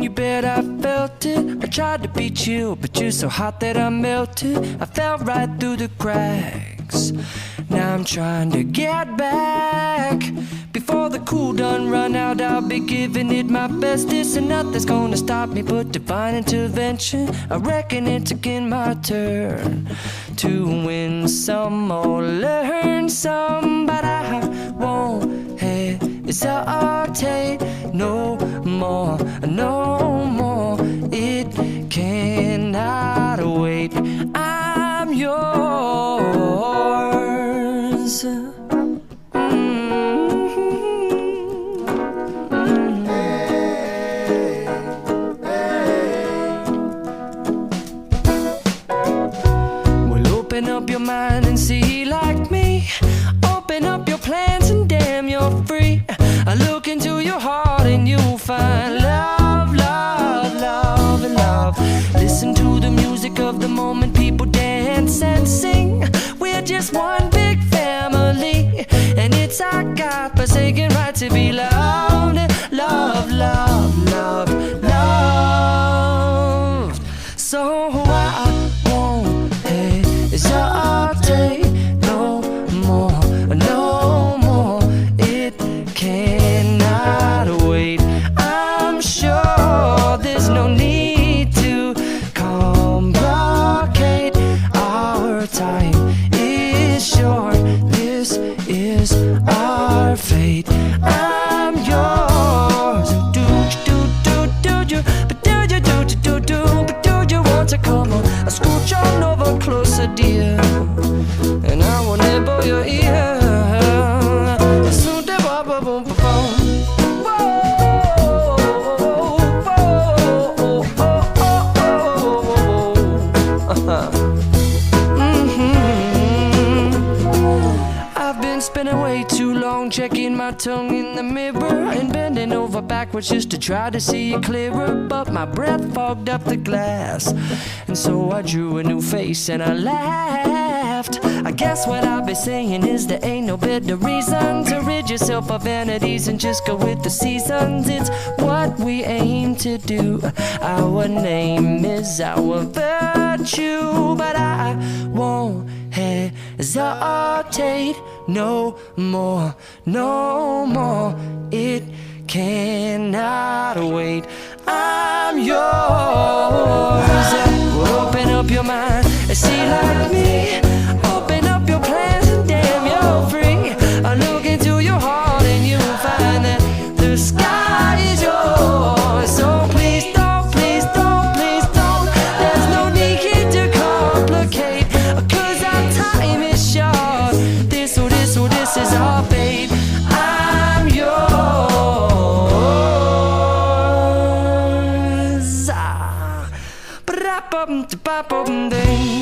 you bet I felt it. I tried to beat you, but you're so hot that I melted. I fell right through the cracks. Now I'm trying to get back. Before the cool done run out, I'll be giving it my best. This and nothing's gonna stop me but divine intervention. I reckon it's again my turn to win some or learn some, but I won't hesitate no more, no more. It cannot wait. I'm yours. Open up your mind and see like me. Open up your plans and damn, you're free. I look into your heart and you'll find love, love, love, and love. Listen to the music of the moment, people dance and sing. We're just one big family, and it's our God-forsaken right to be loved. Love, love, love, loved. So I won't hesitate no more, no more. It cannot wait. I'm sure there's no need to complicate. Our time is short. This is our fate. I'm yours. Do you, but do you want to come on? I scooch on over closer, dear, and I will nibble your ear. Soon to boom, boom, boom, boom. I've been spending way too long checking my tongue in the mirror and bending over backwards just to try to see it clearer, but my breath fogged up the glass, and so I drew a new face and I laughed. I guess what I'll be saying is there ain't no better reason to rid yourself of vanities and just go with the seasons. It's what we aim to do. Our name is our virtue, but I won't hesitate no more, no more. It cannot wait. I'm yours. Open up your mind and see like me. Open up your plans and damn, you're free. I look into your heart and you'll find that the sky is yours. So please don't, please don't, please don't. There's no need here to complicate, 'cause our time is short. This is our fate. I'm yours. Ba-da-bum-da-ba-bum-ding.